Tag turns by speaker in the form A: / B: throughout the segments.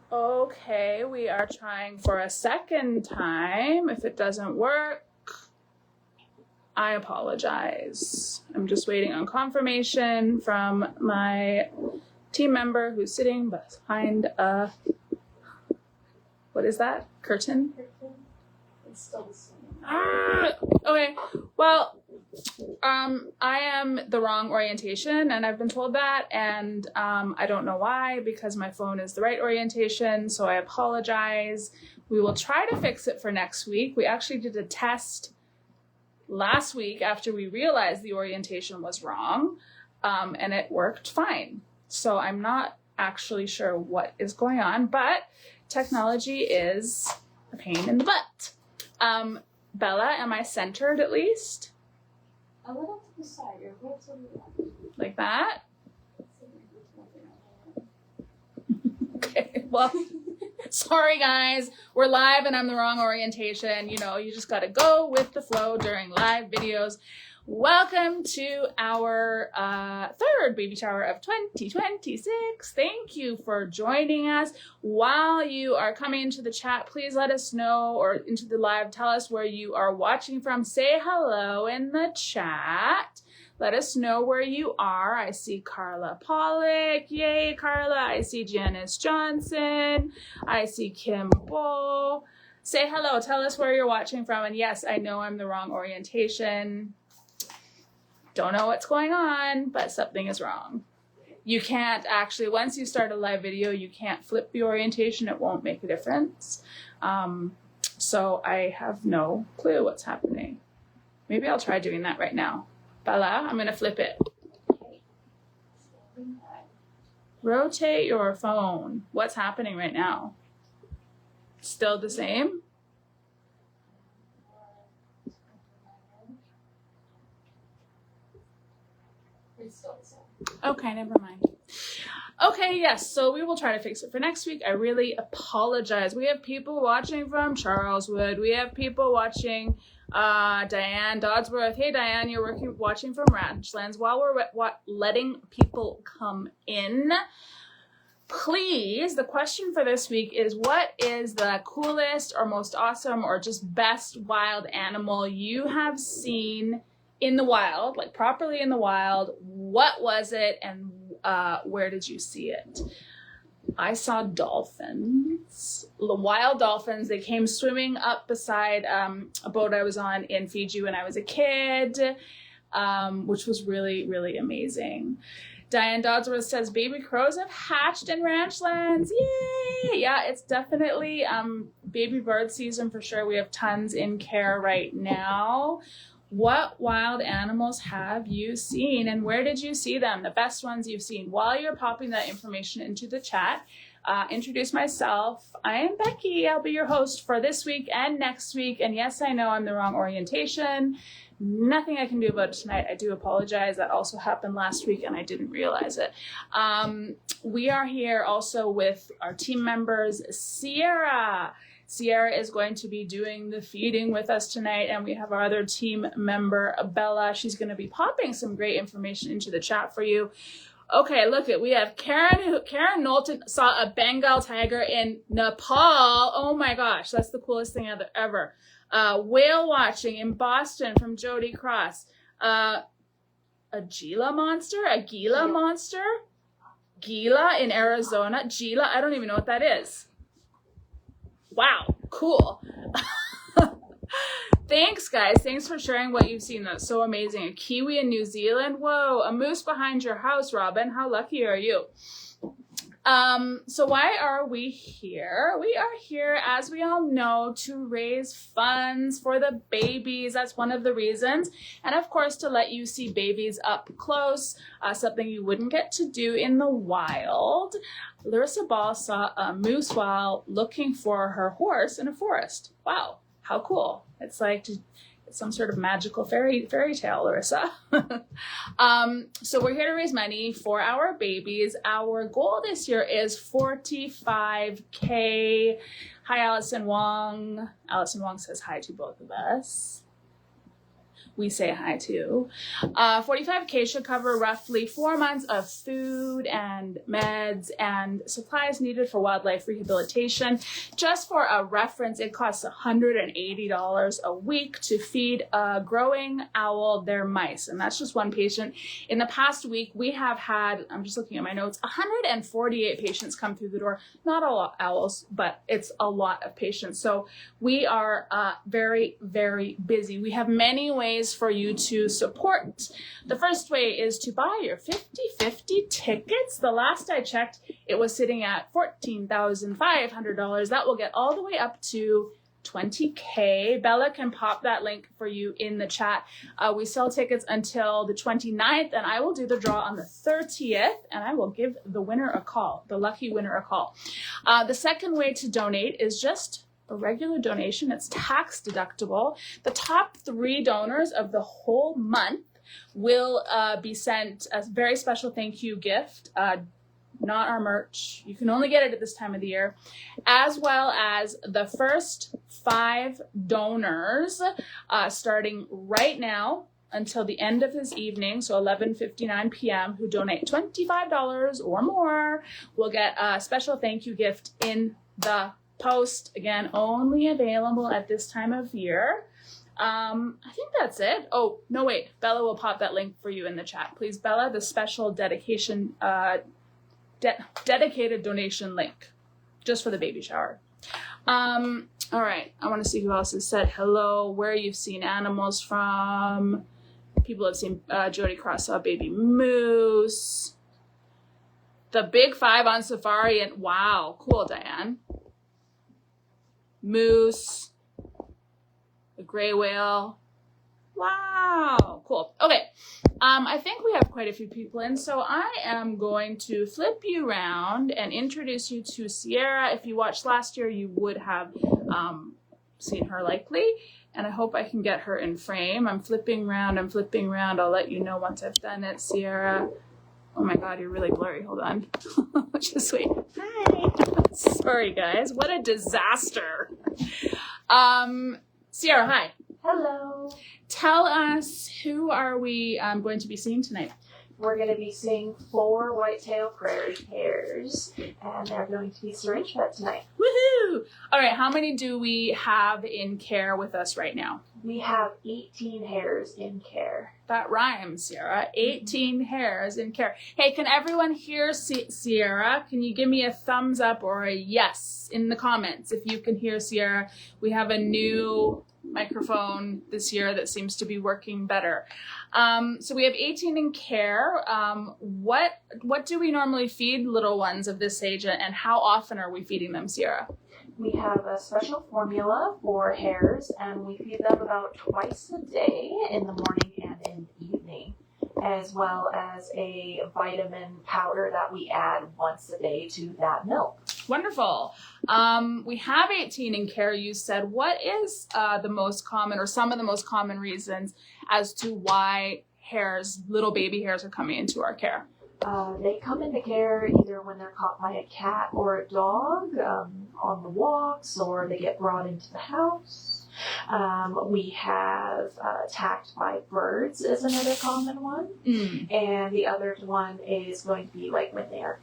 A: Okay, we are trying for a second time. If it doesn't work, I apologize. I'm just waiting on confirmation from my team member who's sitting behind a, what is that? Curtain?
B: It's still the same.
A: Okay, well, I am the wrong orientation, and I've been told that, and I don't know why, because my phone is the right orientation, so I apologize. We will try to fix it for next week. We actually did a test last week after we realized the orientation was wrong, and it worked fine. So I'm not actually sure what is going on, but technology is a pain in the butt. Bella, am I centered at least?
B: A little to the side, your hips to the left.
A: Like that? Okay, well, sorry guys, we're live and I'm the wrong orientation. You know, you just gotta go with the flow during live videos. Welcome to our third baby shower of 2026. Thank you for joining us. While you are coming into the chat, please let us know, or into the live, tell us where you are watching from. Say hello in the chat. Let us know where you are. I see Carla Pollock. Yay, Carla. I see Janice Johnson. I see Kim Bo. Say hello. Tell us where you're watching from. And yes, I know I'm the wrong orientation. Don't know what's going on, but something is wrong. You can't actually, once you start a live video, you can't flip the orientation. It won't make a difference. So I have no clue what's happening. Maybe I'll try doing that right now. Bella, I'm going to flip it. Rotate your phone. What's happening right now? Still the same?
B: It's still the same.
A: Okay, never mind. Okay, yes, so we will try to fix it for next week. I really apologize. We have people watching from Charleswood. We have people watching Diane Dodsworth. Hey, Diane, you're watching from Ranchlands. While we're letting people come in, please, the question for this week is, what is the coolest or most awesome or just best wild animal you have seen in the wild, like properly in the wild? What was it, and where did you see it? I saw dolphins, the wild dolphins. They came swimming up beside a boat I was on in Fiji when I was a kid, which was really, really amazing. Diane Dodsworth says, baby crows have hatched in Ranchlands. Yay! Yeah, it's definitely baby bird season for sure. We have tons in care right now. What wild animals have you seen, and where did you see them? The best ones you've seen. While you're popping that information into the chat, introduce myself. I am Becky. I'll be your host for this week and next week. And yes, I know I'm the wrong orientation. Nothing I can do about it tonight. I do apologize. That also happened last week and I didn't realize it. We are here also with our team members, Sierra. Sierra is going to be doing the feeding with us tonight, and we have our other team member, Bella. She's going to be popping some great information into the chat for you. Okay, look we have Karen Knowlton saw a Bengal tiger in Nepal. Oh my gosh, that's the coolest thing ever. Whale watching in Boston from Jody Cross. A Gila monster? Gila in Arizona? Gila? I don't even know what that is. Wow, cool. Thanks, guys. Thanks for sharing what you've seen. That's so amazing. A kiwi in New Zealand. Whoa, a moose behind your house, Robin. How lucky are you? So why are we here? We are here, as we all know, to raise funds for the babies. That's one of the reasons. And of course, to let you see babies up close, something you wouldn't get to do in the wild. Larissa Ball saw a moose while looking for her horse in a forest. Wow, how cool. It's like some sort of magical fairy tale, Larissa. So we're here to raise money for our babies. Our goal this year is $45K. Hi, Allison Wong. Allison Wong says hi to both of us. we say hi to. $45K should cover roughly 4 months of food and meds and supplies needed for wildlife rehabilitation. Just for a reference, it costs $180 a week to feed a growing owl their mice. And that's just one patient. In the past week, we have had, I'm just looking at my notes, 148 patients come through the door. Not a lot of owls, but it's a lot of patients. So we are very, very busy. We have many ways for you to support. The first way is to buy your 50/50 tickets. The last I checked, it was sitting at $14,500. That will get all the way up to $20K. Bella can pop that link for you in the chat. We sell tickets until the 29th, and I will do the draw on the 30th, and I will give the winner a call, the lucky winner a call. The second way to donate is just a regular donation. It's tax deductible. The top 3 donors of the whole month will be sent a very special thank you gift, not our merch. You can only get it at this time of the year, as well as the first 5 donors starting right now until the end of this evening, so 11:59 p.m., who donate $25 or more will get a special thank you gift in the post. Again, only available at this time of year. I think that's it. Oh, no, wait. Bella will pop that link for you in the chat. Please, Bella, the special dedicated donation link just for the baby shower. All right. I want to see who else has said hello, where you've seen animals from. People have seen Jody Cross saw baby moose. The big 5 on safari, and wow, cool, Diane. Moose, a gray whale. Wow, cool. Okay, I think we have quite a few people in, so I am going to flip you around and introduce you to Sierra. If you watched last year, you would have seen her likely, and I hope I can get her in frame. I'm flipping around. I'll let you know once I've done it. Sierra. Oh my God, you're really blurry. Hold on. Just wait. Hi. Sorry, guys. What a disaster. Sierra, hi.
B: Hello.
A: Tell us, who are we going to be seeing tonight?
B: We're going to be seeing 4 White-Tailed Prairie Hares, and they're going to be syringe fed tonight.
A: Woohoo! All right, how many do we have in care with us right now?
B: We have 18 hares in care.
A: That rhymes, Sierra. 18 hares in care. Hey, can everyone hear Sierra? Can you give me a thumbs up or a yes in the comments if you can hear Sierra? We have a new microphone this year that seems to be working better. So we have 18 in care. What do we normally feed little ones of this age, and how often are we feeding them, Sierra?
B: We have a special formula for hares, and we feed them about twice a day, in the morning and in the evening, as well as a vitamin powder that we add once a day to that milk.
A: Wonderful. We have 18 in care, you said. What is the most common, or some of the most common reasons as to why hares, little baby hares, are coming into our care?
B: They come into care either when they're caught by a cat or a dog on the walks, or they get brought into the house. We have attacked by birds is another common one. And the other one is going to be like when they are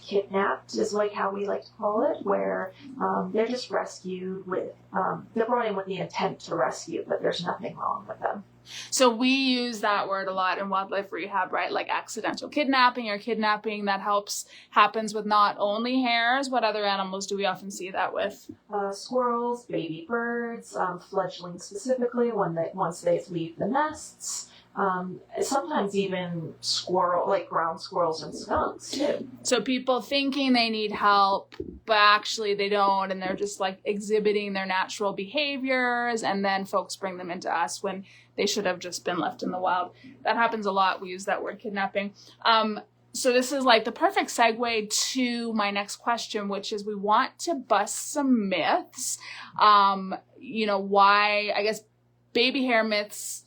B: kidnapped, is like how we like to call it, where they're just rescued with, they're brought in with the intent to rescue, but there's nothing wrong with them.
A: So we use that word a lot in wildlife rehab, right? Like accidental kidnapping or kidnapping that happens with not only hares. What other animals do we often see that with?
B: Squirrels, baby birds, fledglings specifically once they leave the nests. Sometimes even ground squirrels and skunks too. So
A: people thinking they need help, but actually they don't, and they're just like exhibiting their natural behaviors, and then folks bring them into us when they should have just been left in the wild. That happens a lot. We use that word kidnapping. So this is like the perfect segue to my next question, which is we want to bust some myths. Why, I guess, baby hare myths.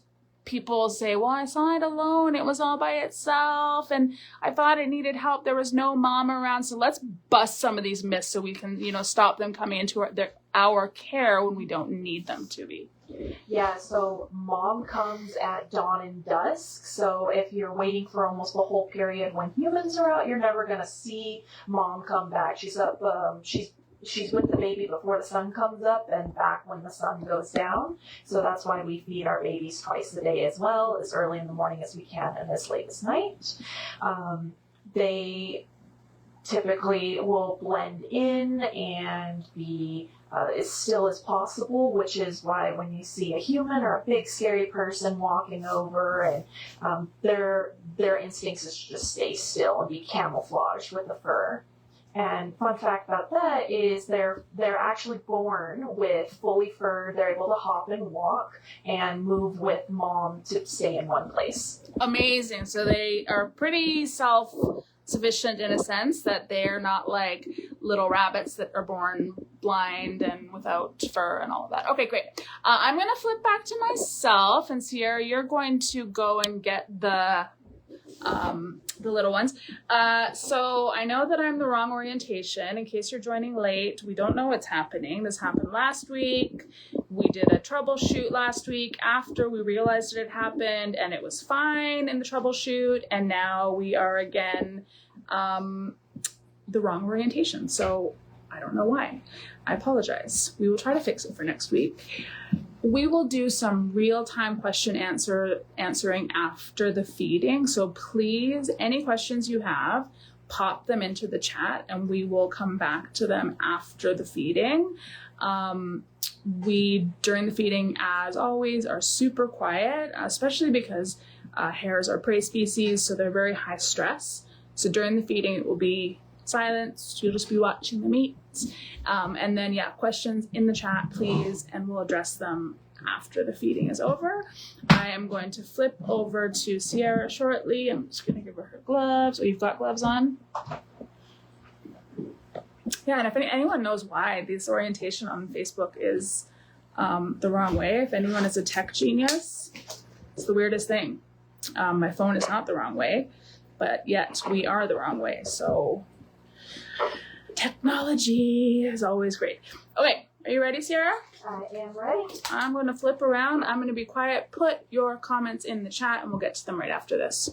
A: People say, well, I saw it alone. It was all by itself. And I thought it needed help. There was no mom around. So let's bust some of these myths so we can, stop them coming into our care when we don't need them to be.
B: Yeah, so mom comes at dawn and dusk. So if you're waiting for almost the whole period when humans are out, you're never going to see mom come back. She's up, she's with the baby before the sun comes up and back when the sun goes down. So that's why we feed our babies twice a day as well, as early in the morning as we can and as late as night. They typically will blend in and be as still as possible, which is why when you see a human or a big scary person walking over, and their instincts is to just stay still and be camouflaged with the fur. And fun fact about that is they're actually born with fully furred. They're able to hop and walk and move with mom to stay in one place.
A: Amazing. So they are pretty self-sufficient in a sense that they're not like little rabbits that are born blind and without fur and all of that. Okay, great. I'm going to flip back to myself, and Sierra, you're going to go and get the little ones. So I know that I'm the wrong orientation. In case you're joining late, we don't know what's happening. This happened last week. We did a troubleshoot last week after we realized it had happened, and it was fine in the troubleshoot, and now we are again the wrong orientation. So I don't know why. I apologize. We will try to fix it for next week. We will do some real-time question answering after the feeding. So please, any questions you have, pop them into the chat and we will come back to them after the feeding. We, during the feeding, as always, are super quiet, especially because hares are prey species, so they're very high stress. So during the feeding, it will be silence. You'll just be watching them eat. And then, yeah, questions in the chat, please, and we'll address them after the feeding is over. I am going to flip over to Sierra shortly. I'm just going to give her her gloves. Oh, you've got gloves on? Yeah, and if anyone knows why this orientation on Facebook is the wrong way, if anyone is a tech genius, it's the weirdest thing. My phone is not the wrong way, but yet we are the wrong way. So technology is always great. Okay, are you ready, Sierra?
B: I am ready.
A: I'm going to flip around. I'm going to be quiet. Put your comments in the chat and we'll get to them right after this.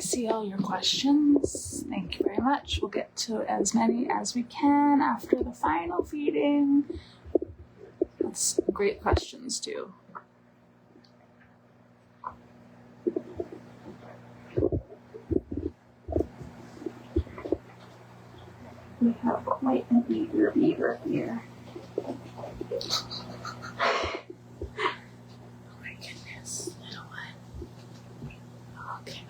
A: See all your questions. Thank you very much. We'll get to as many as we can after the final feeding. That's great questions too.
B: We have quite an eager beaver here.
A: Oh my goodness, little one. Okay.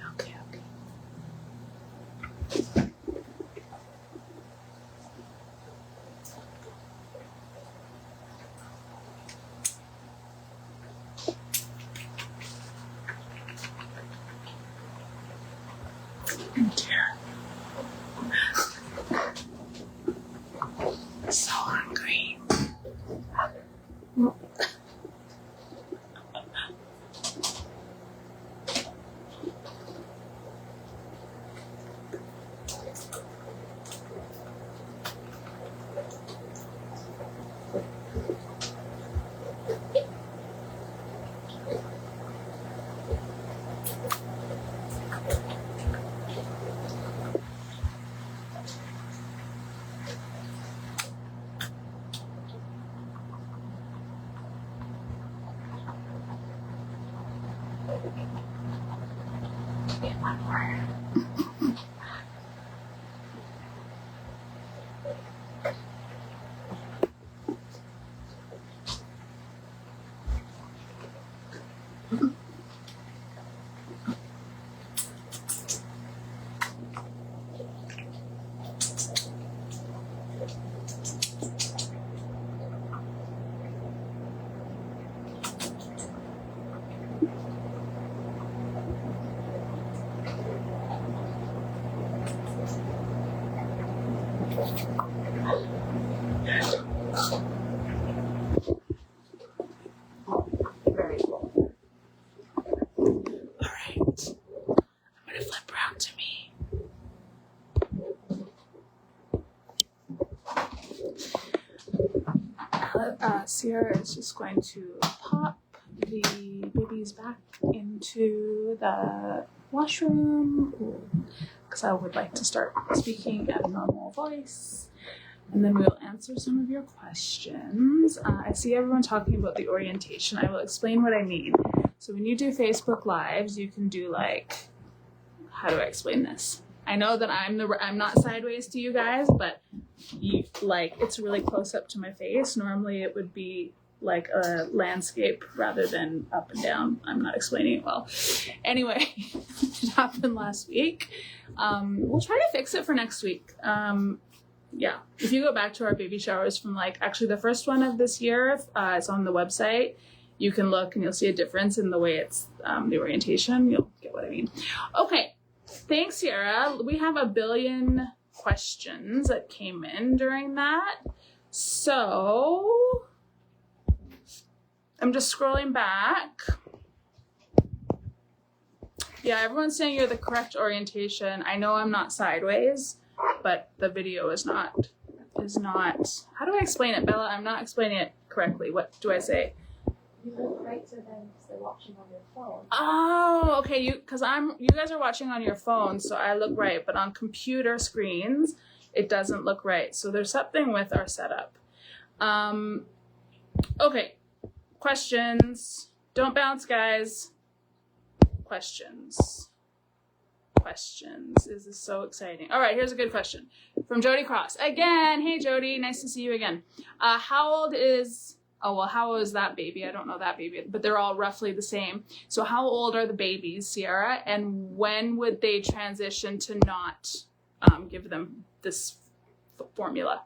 B: Very cool.
A: All right. I'm going to flip around to me. Sierra is just going to pop the babies back into the washroom because I would like to start speaking at a normal voice. And then we'll answer some of your questions. I see everyone talking about the orientation. I will explain what I mean. So when you do Facebook Lives, you can do like, how do I explain this? I know that I'm not sideways to you guys, but it's really close up to my face. Normally it would be like a landscape rather than up and down. I'm not explaining it well. Anyway, it happened last week. We'll try to fix it for next week. Yeah, if you go back to our baby showers from actually the first one of this year, it's on the website. You can look and you'll see a difference in the way it's the orientation. You'll get what I mean. Okay, thanks, Sierra. We have 1 billion questions that came in during that. So I'm just scrolling back. Yeah, everyone's saying you're the correct orientation. I know I'm not sideways, but the video is not, how do I explain it, Bella? I'm not explaining it correctly. What do I say?
B: You look right to them because they're watching on their phone.
A: Oh, okay, you guys are watching on your phone, so I look right, but on computer screens, it doesn't look right. So there's something with our setup. Okay, questions. Don't bounce, guys. Questions. This is so exciting. All right, here's a good question from Jody Cross. Again, hey Jody, nice to see you again. How old is that baby? I don't know that baby, but they're all roughly the same. So how old are the babies, Sierra? And when would they transition to not give them this formula?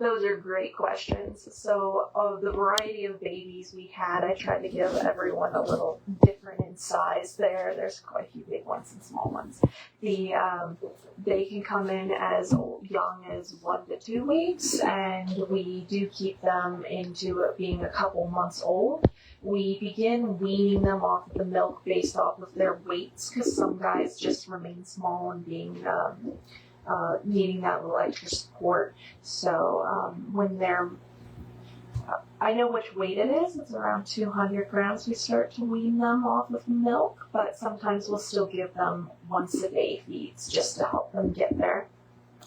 B: Those are great questions. So of the variety of babies we had, I tried to give everyone a little different in size there. There's quite a few big ones and small ones. They can come in as young as 1 to 2 weeks, and we do keep them into it being a couple months old. We begin weaning them off of the milk based off of their weights, because some guys just remain small and being needing that little extra support. So when they're, I know which weight it is. It's around 200 grams. We start to wean them off of milk, but sometimes we'll still give them once a day feeds just to help them get there.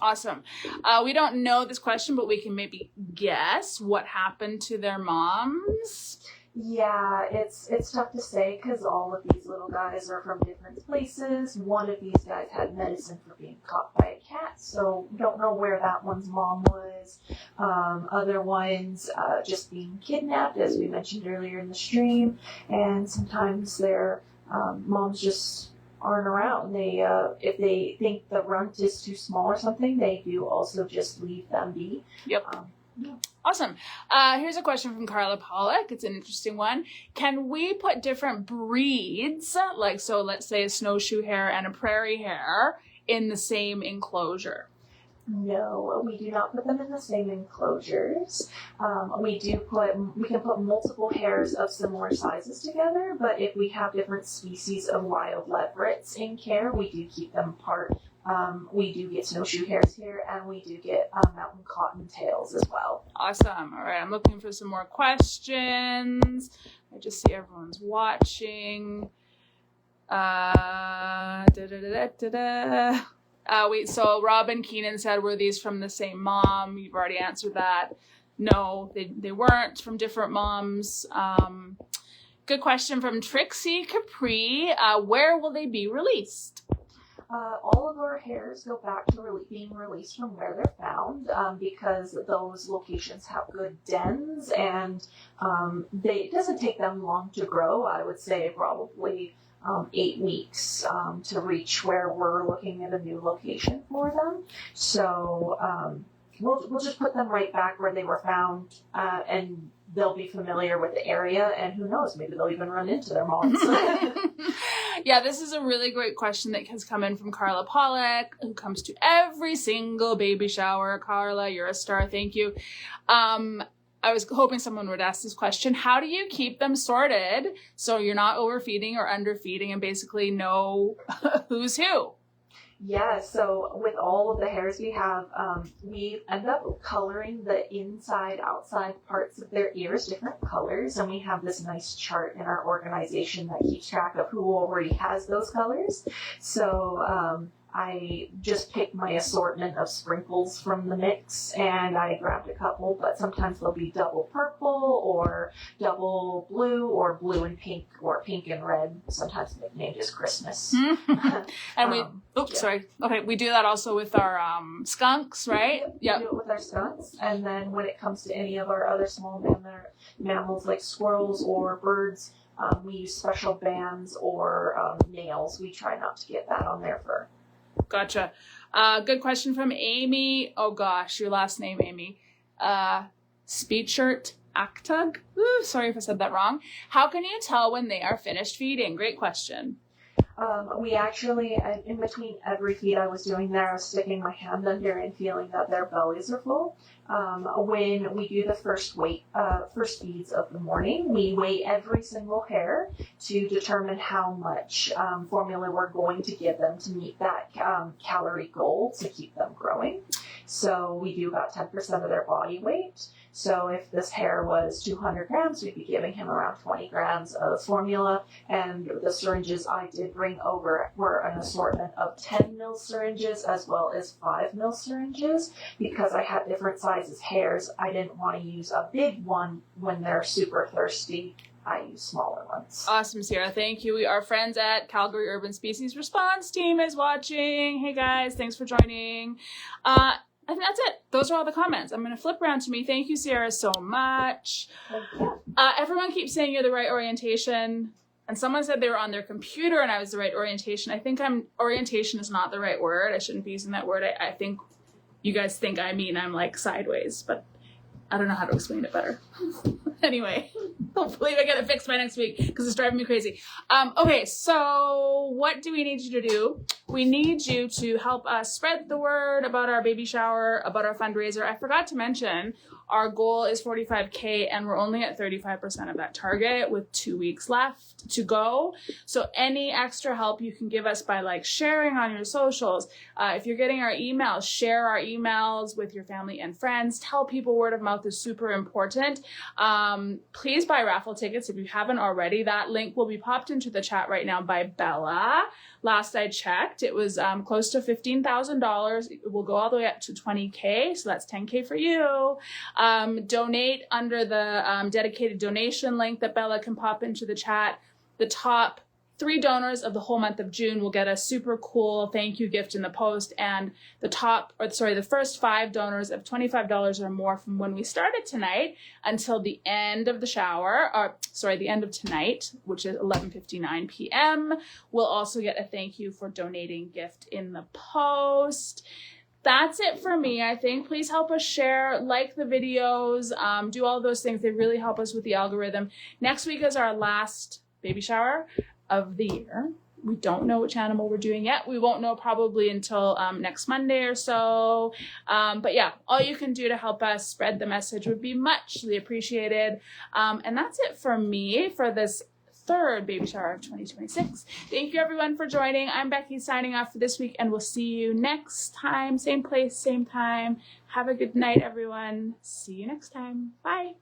A: Awesome. We don't know this question, but we can maybe guess what happened to their moms.
B: Yeah, it's tough to say because all of these little guys are from different places. One of these guys had medicine for being caught by a cat, so we don't know where that one's mom was. Other ones just being kidnapped, as we mentioned earlier in the stream, and sometimes their moms just aren't around. They if they think the runt is too small or something, they do also just leave them be.
A: Yep.
B: Yeah.
A: Awesome. Here's a question from Carla Pollock. It's an interesting one. Can we put different breeds, so let's say a snowshoe hare and a prairie hare, in the same enclosure?
B: No, we do not put them in the same enclosures. We can put multiple hares of similar sizes together, but if we have different species of wild leverets in care, we do keep them apart. We do get snowshoe hares here, and we do get mountain cottontails as well.
A: Awesome. All right, I'm looking for some more questions. I just see everyone's watching. So Robin Keenan said, were these from the same mom? You've already answered that. No, they weren't, from different moms. Good question from Trixie Capri. Where will they be released?
B: All of our hares go back to being released from where they're found because those locations have good dens, and it doesn't take them long to grow. I would say probably 8 weeks to reach where we're looking at a new location for them. So we'll just put them right back where they were found, and they'll be familiar with the area, and who knows, maybe they'll even run into their moms.
A: Yeah, this is a really great question that has come in from Carla Pollack, who comes to every single baby shower. Carla, you're a star. Thank you. I was hoping someone would ask this question. How do you keep them sorted so you're not overfeeding or underfeeding and basically know who's who?
B: Yeah, so with all of the hares we have, we end up coloring the inside, outside parts of their ears different colors, and we have this nice chart in our organization that keeps track of who already has those colors. So I just picked my assortment of sprinkles from the mix, and I grabbed a couple, but sometimes they'll be double purple or double blue or blue and pink or pink and red. Sometimes nicknamed as Christmas.
A: And we, sorry. Okay, we do that also with our skunks, right?
B: Yep. We do it with our skunks. And then when it comes to any of our other small mammals like squirrels or birds, we use special bands or nails. We try not to get that on their fur.
A: Gotcha. Good question from Amy. Oh gosh, your last name, Amy. Speedshirt Aktug. Ooh, sorry if I said that wrong. How can you tell when they are finished feeding? Great question.
B: We actually, in between every feed I was doing there, I was sticking my hand under and feeling that their bellies are full. When we do the first feeds of the morning, we weigh every single hare to determine how much formula we're going to give them to meet that calorie goal to keep them growing. So we do about 10% of their body weight. So if this hare was 200 grams, we'd be giving him around 20 grams of formula. And the syringes I did bring over were an assortment of 10 ml syringes as well as 5 ml syringes. Because I had different sizes hares, I didn't want to use a big one when they're super thirsty. I use smaller ones.
A: Awesome, Sierra. Thank you. Our friends at Calgary Urban Species Response Team is watching. Hey guys, thanks for joining. I think that's it. Those are all the comments. I'm going to flip around to me. Thank you, Sierra, so much. Everyone keeps saying you're the right orientation. And someone said they were on their computer and I was the right orientation. I think orientation is not the right word. I shouldn't be using that word. I think you guys think I'm like sideways, but I don't know how to explain it better. Anyway, hopefully I get it fixed by next week because it's driving me crazy. Okay, so what do we need you to do? We need you to help us spread the word about our baby shower, about our fundraiser. I forgot to mention our goal is 45K and we're only at 35% of that target with 2 weeks left to go. So any extra help you can give us by like sharing on your socials. If you're getting our emails, share our emails with your family and friends. Tell people word of mouth is super important. Please buy raffle tickets if you haven't already. That link will be popped into the chat right now by Bella. Last I checked, it was close to $15,000. It will go all the way up to 20K, so that's 10K for you. Donate under the dedicated donation link that Bella can pop into the chat. The top 3 donors of the whole month of June will get a super cool thank you gift in the post, and the first 5 donors of $25 or more from when we started tonight until the end of the end of tonight, which is 11:59 p.m. will also get a thank you for donating gift in the post. That's it for me, I think. Please help us share, like the videos, do all those things. They really help us with the algorithm. Next week is our last baby shower of the year. We don't know which animal we're doing yet. We won't know probably until next Monday or so. But yeah, all you can do to help us spread the message would be muchly appreciated. And that's it for me for this 3rd baby shower of 2026. Thank you everyone for joining. I'm Becky signing off for this week and we'll see you next time. Same place, same time. Have a good night, everyone. See you next time. Bye.